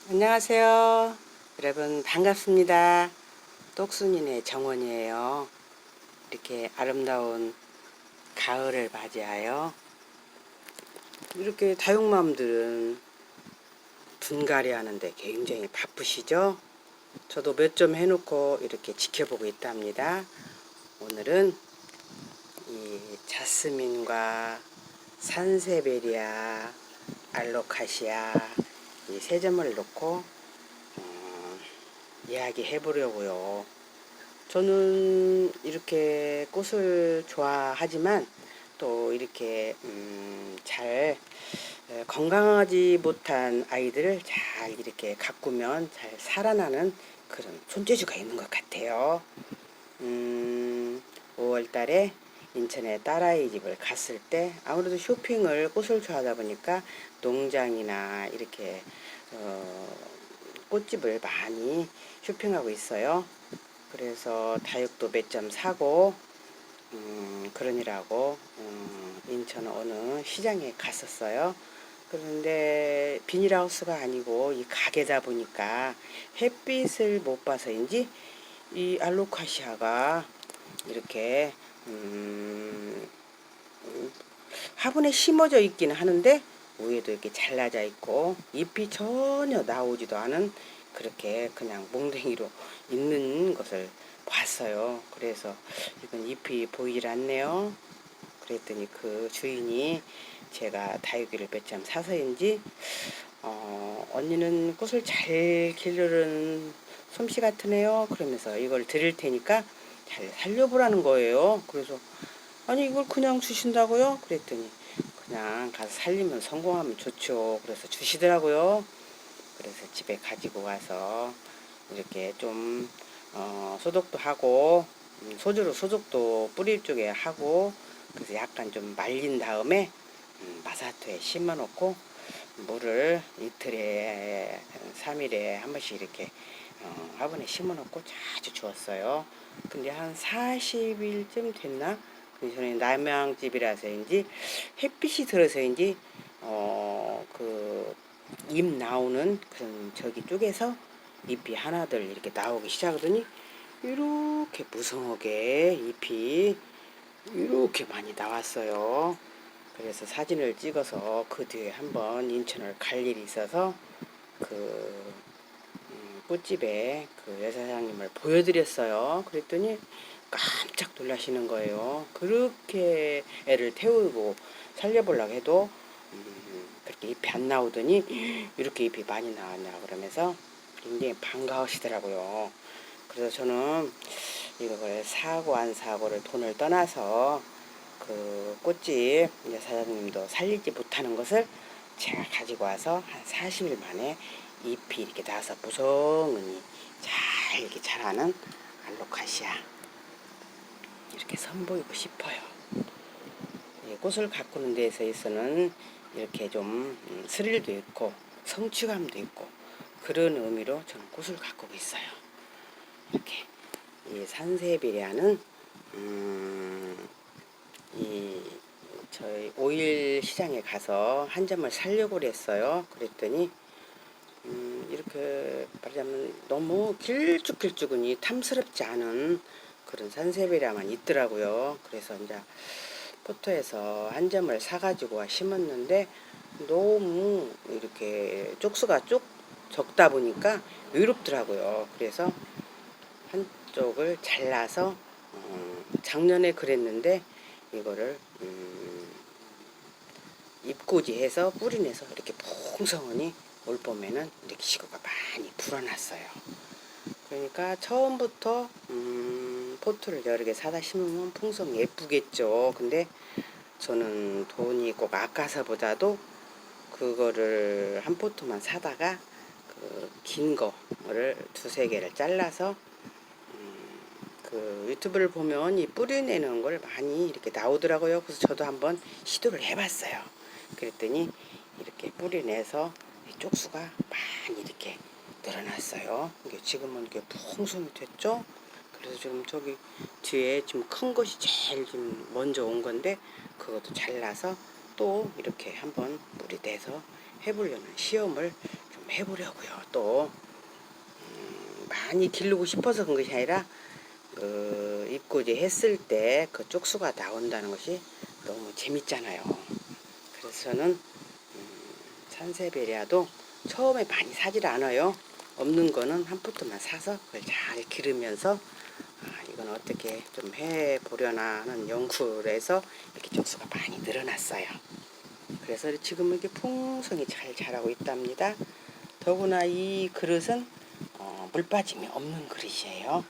안녕하세요. 여러분 반갑습니다. 똑순이네 정원이에요. 이렇게 아름다운 가을을 맞이하여 이렇게 다육맘들은 분갈이 하는데 굉장히 바쁘시죠? 저도 몇 점 해놓고 이렇게 지켜보고 있답니다. 오늘은 이 자스민과 산세베리아, 알로카시아 이 세 점을 놓고 이야기해 보려고요. 저는 이렇게 꽃을 좋아하지만 또 이렇게 잘 건강하지 못한 아이들을 잘 이렇게 가꾸면 잘 살아나는 그런 손재주가 있는 것 같아요. 5월 달에 인천에 딸아이 집을 갔을 때 아무래도 쇼핑을 꽃을 좋아하다 보니까 농장이나 이렇게 꽃집을 많이 쇼핑하고 있어요. 그래서 다육도 몇 점 사고 그러느라고 인천 어느 시장에 갔었어요. 그런데 비닐하우스가 아니고 이 가게다 보니까 햇빛을 못 봐서인지 이 알로카시아가 이렇게 화분에 심어져 있기는 하는데 위에도 이렇게 잘라져 있고 잎이 전혀 나오지도 않은 그렇게 그냥 몽댕이로 있는 것을 봤어요. 그래서 이건 잎이 보이질 않네요. 그랬더니 그 주인이 제가 다육이를 몇 점 사서인지 언니는 꽃을 잘 기르는 솜씨 같으네요. 그러면서 이걸 드릴 테니까 잘 살려보라는 거예요. 그래서 아니 이걸 그냥 주신다고요? 그랬더니 그냥 가서 살리면 성공하면 좋죠. 그래서 주시더라고요. 그래서 집에 가지고 와서 이렇게 좀 소독도 하고 소주로 소독도 뿌리 쪽에 하고 그래서 약간 좀 말린 다음에 마사토에 심어 놓고 물을 이틀에 3일에 한 번씩 이렇게 화분에 심어 놓고 자주 주었어요. 근데 한 40일쯤 됐나? 그 전에 남양집이라서인지 햇빛이 들어서인지 그 잎 나오는 그런 저기 쪽에서 잎이 하나들 이렇게 나오기 시작하더니 이렇게 무성하게 잎이 이렇게 많이 나왔어요. 그래서 사진을 찍어서 그 뒤에 한번 인천을 갈 일이 있어서 그 꽃집에 그 여사장님을 보여드렸어요. 그랬더니 깜짝 놀라시는 거예요. 그렇게 애를 태우고 살려보려고 해도 그렇게 잎이 안 나오더니 이렇게 잎이 많이 나왔냐 그러면서 굉장히 반가우시더라고요. 그래서 저는 이걸 사고 안 사고를 돈을 떠나서 그 꽃집 사장님도 살리지 못하는 것을 제가 가지고 와서 한 40일 만에 잎이 이렇게 나서 무성히 잘 이렇게 자라는 알로카시아 이렇게 선보이고 싶어요. 꽃을 가꾸는 데서 있어서는 이렇게 좀 스릴도 있고 성취감도 있고 그런 의미로 저는 꽃을 가꾸고 있어요. 이렇게 이 산세베리아는 이 저희 오일 시장에 가서 한 점을 사려고 그랬어요. 그랬더니 이렇게 말하자면 너무 길쭉길쭉하니 탐스럽지 않은 그런 산세베리아만 있더라고요. 그래서 이제 포터에서 한 점을 사가지고 심었는데 너무 이렇게 쪽수가 쭉 적다 보니까 외롭더라고요. 그래서 한쪽을 잘라서 작년에 그랬는데 이거를 잎꽂이해서 뿌리내서 이렇게 풍성하니 올 봄에는 이렇게 시구가 많이 불어났어요. 그러니까 처음부터 포트를 여러 개 사다 심으면 풍성 예쁘겠죠. 근데 저는 돈이 꼭 아까서보다도 그거를 한 포트만 사다가 그 긴 거를 두세 개를 잘라서 그 유튜브를 보면 이 뿌리 내는 걸 많이 이렇게 나오더라고요. 그래서 저도 한번 시도를 해봤어요. 그랬더니 이렇게 뿌리 내서 쪽수가 많이 이렇게 늘어났어요. 이게 지금은 이렇게 풍성이 됐죠. 그래서 지금 저기 뒤에 지금 큰 것이 제일 좀 먼저 온 건데 그것도 잘라서 또 이렇게 한번 뿌리 내서 해보려는 시험을 좀 해보려고요. 또 많이 기르고 싶어서 그런 것이 아니라 입고제 했을 때 그 쪽수가 나온다는 것이 너무 재밌잖아요. 그래서 저는 산세베리아도 처음에 많이 사질 않아요. 없는 거는 한 포트만 사서 그걸 잘 기르면서 이건 어떻게 좀 해보려나 하는 연구를 해서 이렇게 쪽수가 많이 늘어났어요. 그래서 지금은 이렇게 풍성히 잘 자라고 있답니다. 더구나 이 그릇은 물 빠짐이 없는 그릇이에요.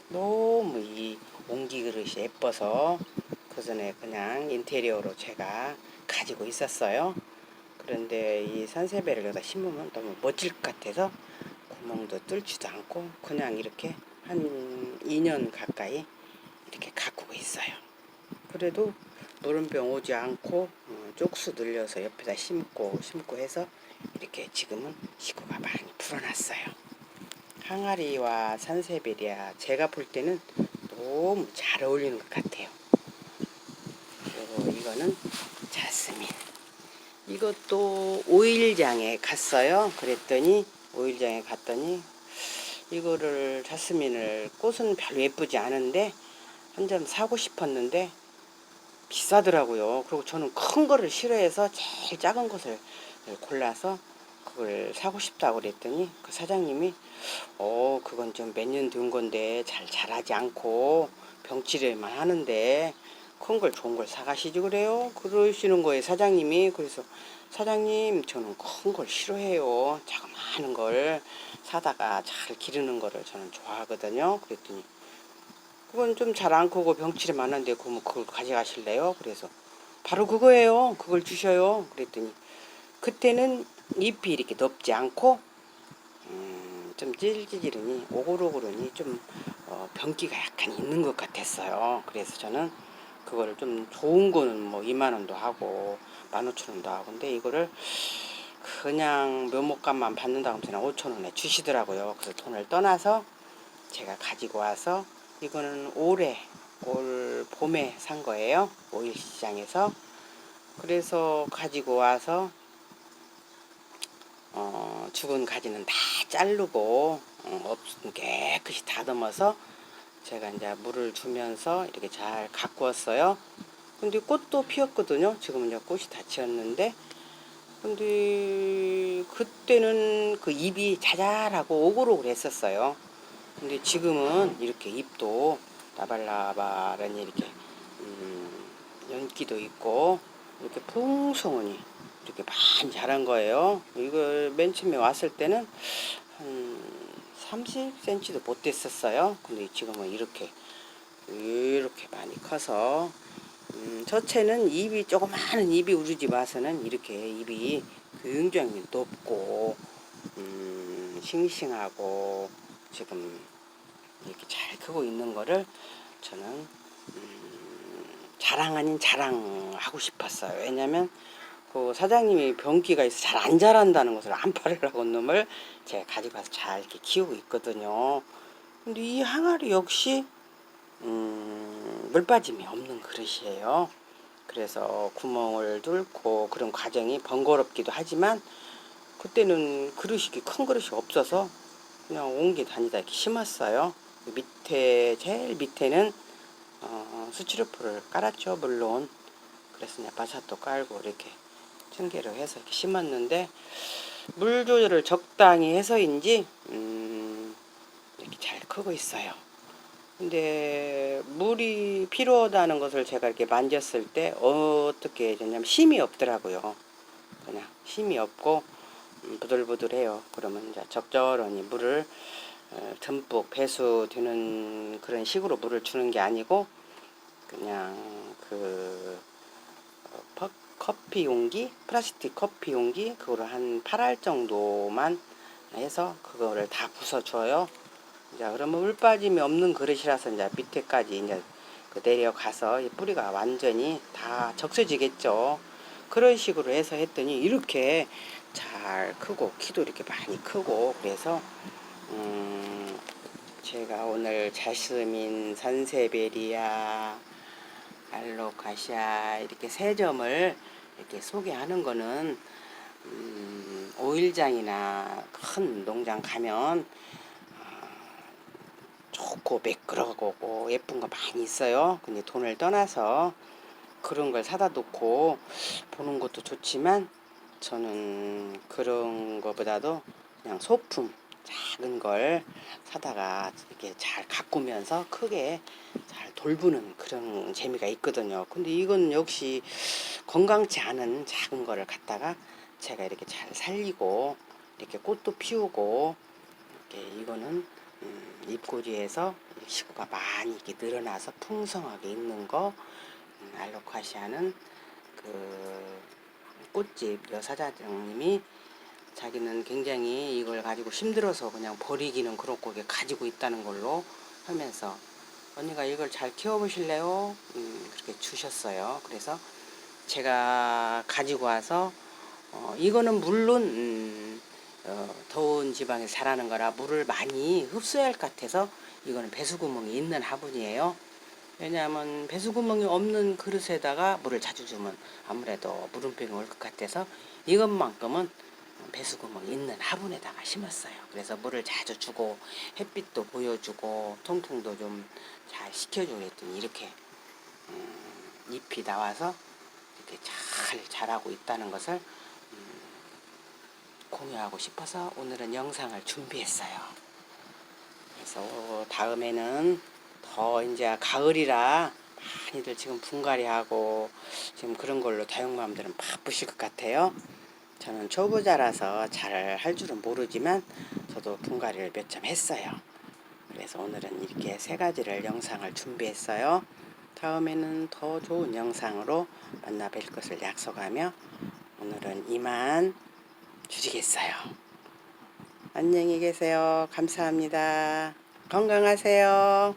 너무 이 옹기 그릇이 예뻐서 그 전에 그냥 인테리어로 제가 가지고 있었어요. 그런데 이 산세베를 여기다 심으면 너무 멋질 것 같아서 구멍도 뚫지도 않고 그냥 이렇게 한 2년 가까이 이렇게 가꾸고 있어요. 그래도 물은병 오지 않고 쪽수 늘려서 옆에다 심고 해서 이렇게 지금은 식구가 많이 불어났어요. 항아리와 산세베리아 제가 볼 때는 너무 잘 어울리는 것 같아요. 그리고 이거는 자스민. 이것도 오일장에 갔어요. 그랬더니 오일장에 갔더니 이거를 자스민을 꽃은 별로 예쁘지 않은데 한 점 사고 싶었는데 비싸더라고요. 그리고 저는 큰 거를 싫어해서 제일 작은 것을 골라서 그걸 사고 싶다고 그랬더니 그 사장님이 그건 좀 몇 년 된 건데 잘 자라지 않고 병치레만 하는데 큰 걸 좋은 걸 사가시지 그래요. 그러시는 거예요 사장님이. 그래서 사장님 저는 큰 걸 싫어해요. 자그마한 걸 사다가 잘 기르는 거를 저는 좋아하거든요. 그랬더니 그건 좀 잘 안 크고 병치레 많은데 그러면 그걸 가져가실래요? 그래서 바로 그거예요. 그걸 주셔요. 그랬더니 그때는 잎이 이렇게 넓지 않고 좀 찔찔이니 오글오글하니 좀 병기가 약간 있는 것 같았어요. 그래서 저는 그거를 좀 좋은 거는 뭐 2만 원도 하고 15,000원도 하고 근데 이거를 그냥 묘목값만 받는다고 하면 5,000원에 주시더라고요. 그래서 돈을 떠나서 제가 가지고 와서 이거는 올 봄에 산 거예요. 오일 시장에서. 그래서 가지고 와서 죽은 가지는 다 자르고 깨끗이 다듬어서 제가 이제 물을 주면서 이렇게 잘 가꾸었어요. 근데 꽃도 피었거든요. 지금은 이제 꽃이 다 지었는데 근데 그때는 그 잎이 자잘하고 오글오글 했었어요. 근데 지금은 이렇게 잎도 나발나발하니 이렇게 연기도 있고 이렇게 풍성하니 이렇게 많이 자란 거예요. 이걸 맨 처음에 왔을 때는 한 30cm도 못 됐었어요. 근데 지금은 이렇게 많이 커서 첫째는 잎이 조그마한 잎이 우리 집 와서는 이렇게 잎이 굉장히 높고 싱싱하고 지금 이렇게 잘 크고 있는 거를 저는 자랑 아닌 자랑하고 싶었어요. 왜냐면 그 사장님이 병기가 있어 잘 안 자란다는 것을 안 팔으라고 놈을 제가 가지고 와서 잘 이렇게 키우고 있거든요. 근데 이 항아리 역시 물빠짐이 없는 그릇이에요. 그래서 구멍을 뚫고 그런 과정이 번거롭기도 하지만 그때는 그릇이 큰 그릇이 없어서 그냥 옮겨 다니다 이렇게 심었어요. 밑에 제일 밑에는 수치루프를 깔았죠 물론. 그래서 그냥 바사도 깔고 이렇게 층계로 해서 이렇게 심었는데 물 조절을 적당히 해서인지 이렇게 잘 크고 있어요. 근데 물이 필요하다는 것을 제가 이렇게 만졌을 때 어떻게 되냐면 힘이 없더라고요. 그냥 힘이 없고 부들부들해요. 그러면 이제 적절히 물을 듬뿍 배수되는 그런 식으로 물을 주는 게 아니고 그냥 커피 용기, 플라스틱 커피 용기 그거를 한 8알 정도만 해서 그거를 다 부숴줘요. 이제 그러면 물 빠짐이 없는 그릇이라서 이제 밑에까지 이제 내려가서 이 뿌리가 완전히 다 적셔지겠죠. 그런 식으로 해서 했더니 이렇게 잘 크고 키도 이렇게 많이 크고 그래서 제가 오늘 자스민, 산세베리아, 알로카시아 이렇게 세 점을 이렇게 소개하는 거는 오일장이나 큰 농장 가면 좋고 매끄러고 예쁜 거 많이 있어요. 근데 돈을 떠나서 그런 걸 사다 놓고 보는 것도 좋지만 저는 그런 거보다도 그냥 소품 작은 걸 사다가 이렇게 잘 가꾸면서 크게 잘 돌보는 그런 재미가 있거든요. 근데 이건 역시 건강치 않은 작은 거를 갖다가 제가 이렇게 잘 살리고 이렇게 꽃도 피우고 이렇게 이거는 잎고리에서 식구가 많이 이렇게 늘어나서 풍성하게 있는 거 알로카시아는 그 꽃집 여사장님이 자기는 굉장히 이걸 가지고 힘들어서 그냥 버리기는 그렇고 가지고 있다는 걸로 하면서 언니가 이걸 잘 키워보실래요? 그렇게 주셨어요. 그래서 제가 가지고 와서 이거는 물론 더운 지방에서 자라는 거라 물을 많이 흡수해야 할 것 같아서 이거는 배수구멍이 있는 화분이에요. 왜냐하면 배수구멍이 없는 그릇에다가 물을 자주 주면 아무래도 물음병이 올 것 같아서 이것만큼은 배수구멍이 있는 화분에다가 심었어요. 그래서 물을 자주 주고 햇빛도 보여주고 통풍도 좀 잘 시켜주고 했더니 이렇게 잎이 나와서 이렇게 잘 자라고 있다는 것을 공유하고 싶어서 오늘은 영상을 준비했어요. 그래서 다음에는 더 이제 가을이라 많이들 지금 분갈이하고 지금 그런 걸로 다육맘들은 바쁘실 것 같아요. 저는 초보자라서 잘 할 줄은 모르지만 저도 분갈이를 몇 점 했어요. 그래서 오늘은 이렇게 세 가지를 영상을 준비했어요. 다음에는 더 좋은 영상으로 만나 뵐 것을 약속하며 오늘은 이만 줄이겠어요. 안녕히 계세요. 감사합니다. 건강하세요.